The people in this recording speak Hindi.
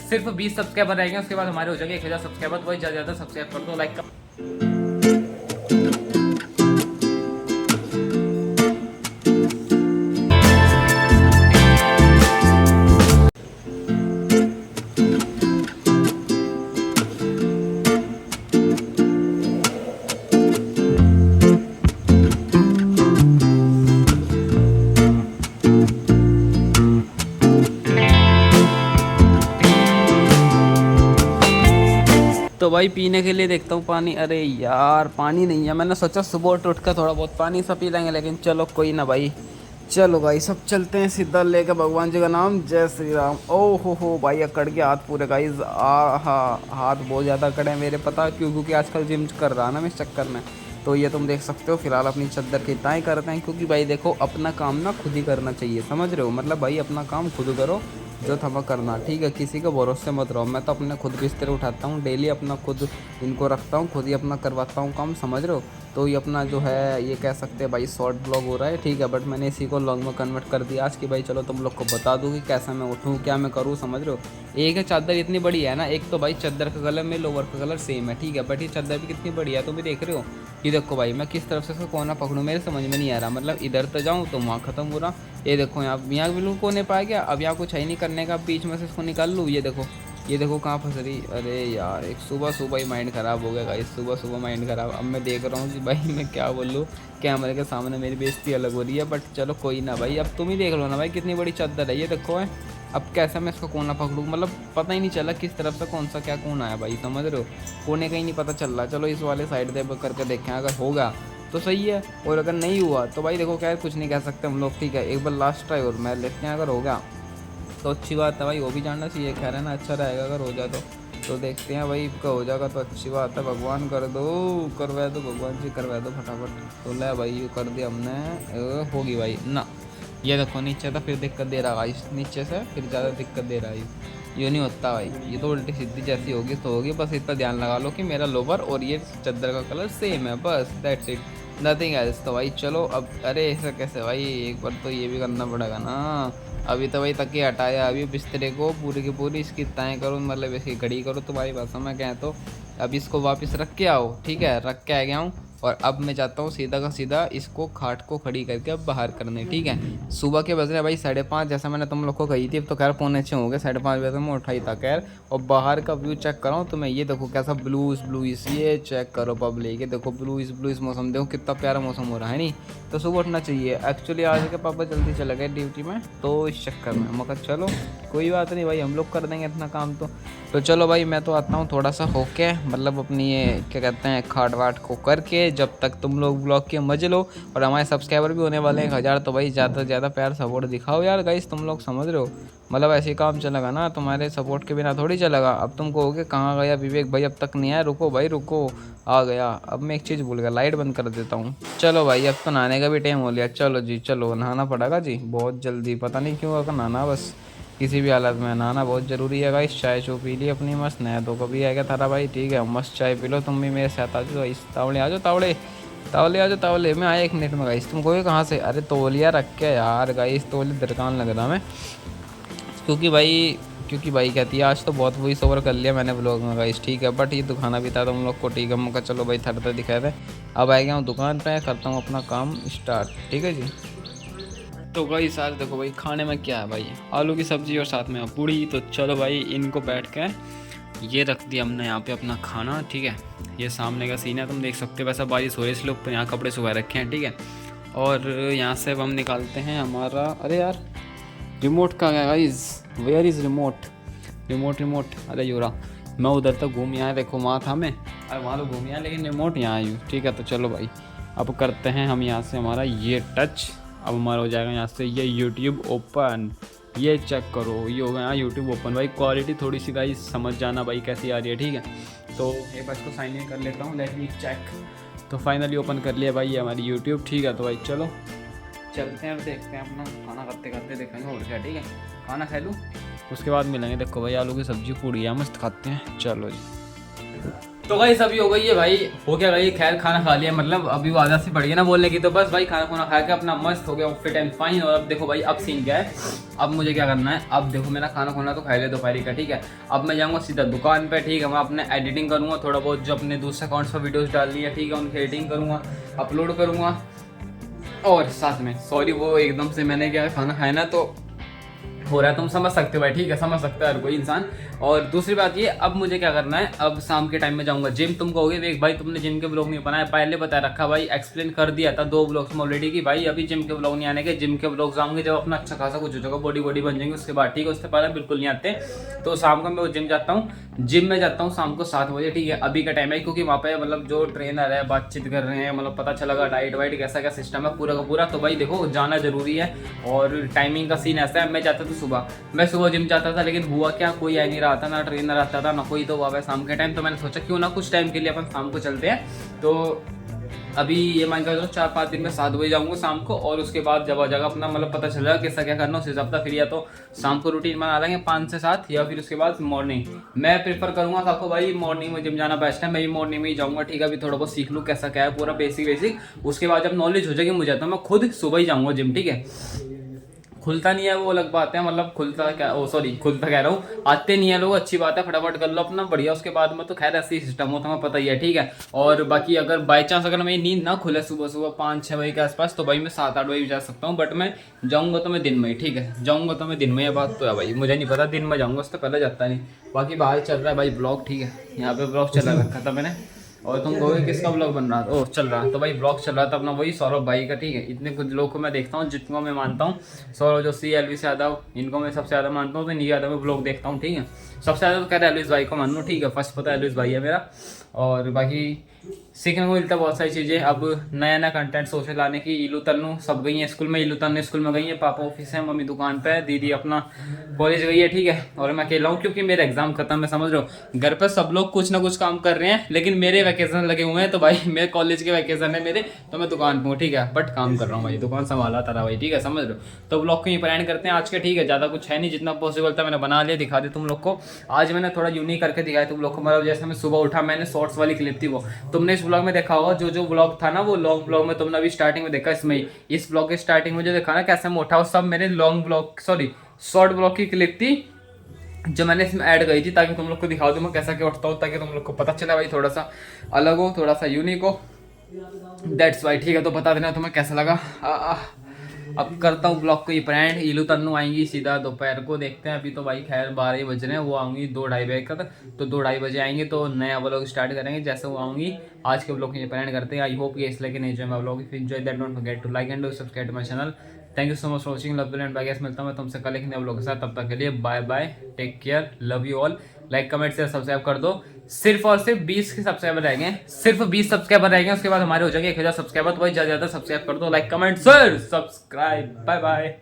सिर्फ 20 सब्सक्राइबर रहेंगे, उसके बाद हमारे हो जाएंगे 1000 सब्सक्राइबर। तो वही ज़्यादा सब्सक्राइब कर दो, लाइक कर। तो भाई पीने के लिए देखता हूँ पानी। अरे यार पानी नहीं है, मैंने सोचा सुबह उठ कर थोड़ा बहुत पानी सा पी लेंगे, लेकिन चलो कोई ना भाई। चलो भाई सब चलते हैं सीधा लेके भगवान जी का नाम, जय श्री राम। ओ हो भाई अकड़ के हाथ पूरे गाइस। हा हाथ बहुत ज़्यादा अकड़े हैं मेरे, पता क्यों? क्योंकि आजकल जिम कर रहा ना मैं इस चक्कर में। तो ये तुम देख सकते हो फिलहाल अपनी चद्दर की ताई करते हैं, क्योंकि भाई देखो अपना काम ना खुद ही करना चाहिए, समझ रहे हो? मतलब भाई अपना काम खुद करो जो थमा करना, ठीक है? किसी के भरोसे मत रहो। मैं तो अपने खुद बिस्तर उठाता हूँ डेली, अपना खुद इनको रखता हूँ, खुद ही अपना करवाता हूँ काम, समझ रहे हो? तो ये अपना जो है ये कह सकते हैं भाई शॉर्ट ब्लॉग हो रहा है, ठीक है? बट मैंने इसी को लॉन्ग में कन्वर्ट कर दिया आज कि भाई चलो तुम लोग को बता दूँ कि कैसा मैं उठूँ, क्या मैं करूँ, समझ रहे हो? एक है चादर इतनी बड़ी है ना, एक तो भाई चादर का कलर में लोवर का कलर सेम है, ठीक है? बट ये चादर भी कितनी बड़ी है तुम भी देख रहे हो। ये देखो भाई मैं किस तरफ से इसको कोना पकड़ूँ, मेरे समझ में नहीं आ रहा। मतलब इधर तो जाऊँ तो वहाँ ख़त्म हो रहा। ये देखो यहाँ बिल्कुल कोने पाया गया, अब यहाँ कुछ है ही नहीं करने का, बीच में से इसको निकाल लूँ। ये देखो कहाँ फंस रही। अरे यार एक सुबह सुबह ही माइंड ख़राब हो गया गाइस, सुबह सुबह माइंड ख़राब। अब मैं देख रहा हूँ कि भाई मैं क्या बोलूँ, कैमरे के सामने मेरी बेइज्जती अलग हो रही है, बट चलो कोई ना भाई। अब तुम ही देख लो ना भाई कितनी बड़ी चादर है, ये देखो है। अब कैसे मैं इसको कोना पकड़ूँ, मतलब पता ही नहीं चला किस तरफ से कौन सा क्या कोना है भाई, समझ रहे हो? कोने का ही नहीं पता चल रहा। चलो इस वाले साइड से करके देखें, अगर होगा तो सही है, और अगर नहीं हुआ तो भाई देखो क्या कुछ नहीं कह सकते हम लोग, ठीक है? एक बार लास्ट ट्राई और मैं लेते हैं, अगर होगा तो अच्छी बात है भाई, वो भी जानना चाहिए, कह रहे ना अच्छा रहेगा अगर हो जाए तो देखते हैं भाई। हो जाएगा तो अच्छी बात है, भगवान कर दो, करवा दो भगवान जी, करवा दो फटाफट। तो ले भाई ये कर दिया हमने, होगी भाई ना। ये देखो नीचे था फिर दिक्कत दे रहा भाई, नीचे से फिर ज़्यादा दिक्कत दे रहा है ये नहीं होता भाई, ये तो उल्टी सीधी जैसी होगी तो होगी। बस इतना ध्यान लगा लो कि मेरा लोवर और ये चादर का कलर सेम है, बस दैट्स इट, नथिंग एल्स। तो भाई चलो अब, अरे ऐसा कैसे भाई, एक बार तो ये भी करना पड़ेगा ना। अभी तो भाई तकिए हटाया, अभी बिस्तरे को पूरी की पूरी इसकी तय करूँ, मतलब इसकी घड़ी करूँ तुम्हारी भाषा में कहें तो। अब इसको वापस रख के आओ, ठीक है? रख के आ गया हूँ, और अब मैं जाता हूँ सीधा का सीधा इसको खाट को खड़ी करके अब बाहर करने, ठीक है? सुबह के बज रहे भाई 5:30, जैसा मैंने तुम लोग को कही थी। अब तो खैर 5:45 हो गए, 5:30 बजे मैं उठाई था खैर। और बाहर का व्यू चेक कराऊँ तो मैं, ये देखो कैसा ब्लूइश, ये चेक करो पब्लिक, ये देखो ब्लूइश मौसम, देखो कितना प्यारा मौसम हो रहा है नहीं? तो सुबह उठना चाहिए। एक्चुअली आज के पापा जल्दी चले गए ड्यूटी में, तो इस चक्कर में मैं कहा चलो कोई बात नहीं भाई, हम लोग कर देंगे इतना काम तो चलो भाई मैं तो आता हूँ थोड़ा सा होके, मतलब अपनी ये क्या कहते हैं खाट वाट को करके, जब तक तुम लोग ब्लॉग के मजे लो। और हमारे सब्सक्राइबर भी होने वाले हैं 1000, तो भाई ज़्यादा से ज़्यादा प्यार सपोर्ट दिखाओ यार गाइस, तुम लोग समझ रहे हो? मतलब ऐसे काम चलेगा ना, तुम्हारे सपोर्ट के बिना थोड़ी चलेगा। अब तुम कहोगे कहाँ गया विवेक भाई, अब तक नहीं आया, रुको भाई रुको, आ गया। अब मैं एक चीज़ भूल गया, लाइट बंद कर देता हूँ। चलो भाई अब तो नहाने का भी टाइम हो लिया, चलो जी चलो नहाना पड़ेगा जी बहुत जल्दी, पता नहीं क्यों अगर नहाना, बस किसी भी हालत में नहाना बहुत ज़रूरी है गाइस। चाय चो पी ली अपनी मस्त, नया तो कभी आएगा थारा भाई, ठीक है? मस्त चाय पी लो, तुम भी मेरे साथ आ जाओ गाइस। तावड़े आ जाओ, तावड़े आ जाओ, तावड़े मैं आया 1 मिनट में गाइस। तुम कहोगे कहाँ से? अरे तौलिया रख के यार गाइस, तौलिया दरकान लग रहा मैं, क्योंकि भाई कहती है आज तो बहुत वॉइस ओवर कर लिया मैंने ब्लॉग में गाइस, ठीक है? बट ये दिखाना भी था तुम लोग को, ठीक है? मैं चलो भाई थरथर दिखाए थे। अब आ गया हूँ दुकान पे, करता हूँ अपना काम स्टार्ट, ठीक है जी? तो गाइस आज देखो भाई खाने में क्या है भाई, आलू की सब्ज़ी और साथ में पूड़ी। तो चलो भाई इनको बैठ के ये रख दिया हमने यहाँ पे अपना खाना, ठीक है? ये सामने का सीन है, तुम देख सकते हो। वैसा बारिश हो रही है इसलिए ऊपर यहाँ कपड़े सुखा रखे हैं, ठीक है? और यहाँ से अब हम निकालते हैं हमारा, अरे यार रिमोट कहाँ गया गाइस, वेयर इज़ रिमोट, अरे यूरा मैं उधर तक घूम यहाँ, देखो वहाँ था मैं, अरे वहाँ तो घूम यहाँ, लेकिन रिमोट यहाँ आई हूँ, ठीक है? तो चलो भाई अब करते हैं हम यहाँ से हमारा ये टच, अब हमारा हो जाएगा यहाँ से ये यूट्यूब ओपन। ये चेक करो, ये हो गया यूट्यूब ओपन। भाई क्वालिटी थोड़ी सी गाइस समझ जाना भाई कैसी आ रही है, ठीक है? तो एक बार इसको साइन इन कर लेता हूँ, लेट मी चेक। तो फाइनली ओपन कर लिया भाई ये हमारी यूट्यूब, ठीक है? तो भाई चलो चलते हैं और देखते हैं, अपना खाना खाते खाते देखेंगे और क्या, ठीक है? खाना खा लूँ उसके बाद मिलेंगे। देखो भाई आलू की सब्ज़ी पूड़ी है, मस्त खाते हैं, चलो जी। तो गाइस अभी हो गई है भाई, हो क्या गई, खैर खाना खा लिया, मतलब अभी वो आदत सी पड़ गई ना बोलने की, तो बस भाई खाना खुना खा के अपना मस्त हो गया फिट एंड फाइन। और अब देखो भाई अब सीन क्या है, अब मुझे क्या करना है, अब देखो मेरा खाना खुना तो खा लिया दोपहर का, ठीक है। अब मैं जाऊँगा सीधा दुकान पर, ठीक है, मैं अपने एडिटिंग करूँगा थोड़ा बहुत, जो अपने दूसरे अकाउंट्स पर वीडियोज़ डालनी है, ठीक है, उनकी एडिटिंग करूँगा, अपलोड करूँगा। और साथ में सॉरी वो एकदम से मैंने क्या खाना खाया ना तो हो रहा है, तुम समझ सकते हो भाई, ठीक है, समझ सकता है हर कोई इंसान। और दूसरी बात ये, अब मुझे क्या करना है, अब शाम के टाइम में जाऊंगा जिम। तुम कहोगे देख भाई तुमने जिम के ब्लॉग नहीं बनाया, पहले बता रखा भाई, एक्सप्लेन कर दिया था 2 ब्लॉग्स में ऑलरेडी कि भाई अभी जिम के ब्लॉग नहीं आने के, जिम के ब्लॉग्स आएंगे जब अपना अच्छा खासा कुछ हो जाएगा, बॉडी बन जाएंगे उसके बाद, ठीक है, उससे पहले बिल्कुल नहीं आते। तो शाम को मैं जिम जाता हूँ, जिम में जाता हूँ शाम को 7 बजे, ठीक है, अभी का टाइम है, क्योंकि वहाँ पे मतलब जो ट्रेनर है बातचीत कर रहे हैं, मतलब पता चलेगा डाइट वाइट कैसा क्या सिस्टम है पूरा का पूरा। तो भाई देखो जाना जरूरी है, और टाइमिंग का सीन ऐसा है, मैं जाता था सुबह, मैं सुबह जिम जाता था, लेकिन हुआ क्या, कोई आ नहीं रहा था, ना ट्रेनर आता था ना कोई, तो वहाँ शाम के टाइम, तो मैंने सोचा क्यों ना कुछ टाइम के लिए अपन शाम को चलते हैं। तो अभी ये मान कर 4-5 दिन में 7 बजे जाऊंगा शाम को, और उसके बाद जब आ जाएगा अपना मतलब पता चल जाएगा कैसा क्या करना उस हिसाब से, फिर या तो शाम को रूटीन बना लेंगे 5 से 7, या फिर उसके बाद मॉर्निंग। मैं प्रेफर करूंगा सबको भाई मॉर्निंग में जिम जाना बेस्ट है, मैं भी मॉर्निंग में ही जाऊंगा, ठीक है, अभी थोड़ा बहुत सीख लूँ कैसा क्या है पूरा बेसिक, उसके बाद जब नॉलेज हो जाएगी मुझे तो मैं खुद सुबह ही जाऊँगा जिम, ठीक है। खुलता नहीं है वो अलग बात है, मतलब खुलता क्या, ओ सॉरी खुलता कह रहा हूँ, आते नहीं है लोग, अच्छी बात है, फटाफट कर लो अपना बढ़िया, उसके बाद में तो खैर ऐसे ही सिस्टम होता है, पता ही है, ठीक है। और बाकी अगर बाई चांस अगर मेरी नींद ना खुले सुबह सुबह 5-6 बजे के आसपास, तो भाई मैं 7-8 बजे भी जा सकता हूँ, बट मैं जाऊँगा तो मैं दिन में ही, ठीक है, जाऊँगा तो मैं दिन में, ये बात तो है भाई, मुझे नहीं पता दिन में जाऊँगा, उससे पहले जाता नहीं। बाकी बाहर चल रहा है भाई ब्लॉग, ठीक है, यहाँ पे ब्लॉग चला रखा था मैंने। और तुम कहोगे किसका ब्लॉग बन रहा था, ओह चल रहा, तो भाई ब्लॉग चल रहा था अपना वही सौरभ भाई का, ठीक है। इतने कुछ लोग को मैं देखता हूँ जिनको मैं मानता हूँ, सौरभ जोशी, एलविस यादव, इनको मैं सबसे ज़्यादा मानता हूँ, तो इन्हीं यादव में ब्लॉग देखता हूँ, ठीक है। सबसे ज़्यादा तो कह रहे एलविस भाई को मान लो, ठीक है, फर्स्ट पता है एलविस भाई है मेरा। और बाकी सीखने को मिलता है बहुत सारी चीज़ें, अब नया नया कंटेंट सोच लाने की। इलू तन्नू सब गई हैं स्कूल में, इलू तन्नू स्कूल में गई है, पापा ऑफिस है, मम्मी दुकान पे है, दीदी अपना कॉलेज गई है, ठीक है, और मैं अकेला हूँ क्योंकि मेरा एग्जाम खत्म है, समझ रहे हो। घर पर सब लोग कुछ ना कुछ काम कर रहे हैं, लेकिन मेरे वैकेशन लगे हुए हैं, तो भाई मेरे कॉलेज के वैकेशन है मेरे, तो मैं दुकान पर हूँ, ठीक है, बट काम कर रहा हूँ भाई, दुकान संभाला था भाई, ठीक है, समझ रहे हो। तो ब्लॉग को यहीं एंड करते हैं आज के, ठीक है, ज़्यादा कुछ है नहीं, जितना पॉसिबल था मैंने बना लिया, दिखा दिया तुम लोग को। आज मैंने थोड़ा यूनिक करके दिखाया तुम लोग को, मतलब जैसे मैं सुबह उठा, मैंने शॉर्ट्स वाली क्लिप थी वो तुमने इस ब्लॉग में देखा होगा, जो ब्लॉग था ना वो लॉन्ग ब्लॉग में तुमने अभी स्टार्टिंग में देखा, इसमें इस ब्लॉग के स्टार्टिंग में जो देखा ना कैसे मैं उठा, वो सब मेरे long blog sorry short blog की क्लिप थी, जो मैंने इसमें ऐड करी थी, ताकि तुम लोग को दिखा दूँ मैं कैसा क्या उठता हूँ, ताकि तुम लोग को पता चला भाई थोड़ा सा अलग हो, थोड़ा सा यूनिक हो, दैट्स वाई, ठीक है। तो बता देना तुम्हें कैसा लगा। अब करता हूँ ब्लॉग को ये ब्रांड, इलू तन्नू आएंगी सीधा दोपहर को, देखते हैं, अभी तो भाई खैर 12 बज रहे हैं, वो आऊँगी 2-2:30 बजे तक, तो 2-2:30 बजे आएंगे तो नया व्लॉग स्टार्ट करेंगे, जैसे वो आऊँगी। आज के ब्लॉग ये ब्रांड करते हैं, आई होप ये इसलिए कि नहीं जो मैं blog if enjoy that don't forget to like and subscribe to my channel. Thank you so much for watching, love you and bye guys, मिलता हूँ मैं तुमसे कल एक नए ब्लॉग के साथ, तब तक के लिए bye bye, take care, love you all. Like comment से सब्सक्राइब कर दो, सिर्फ और सिर्फ 20 के सब्सक्राइबर रह गए, सिर्फ 20 सब्सक्राइबर रह गए, उसके बाद हमारे हो जाएंगे 1000 सब्सक्राइबर, तो भाई ज़्यादा सब्सक्राइब कर दो, like comment share subscribe, bye bye.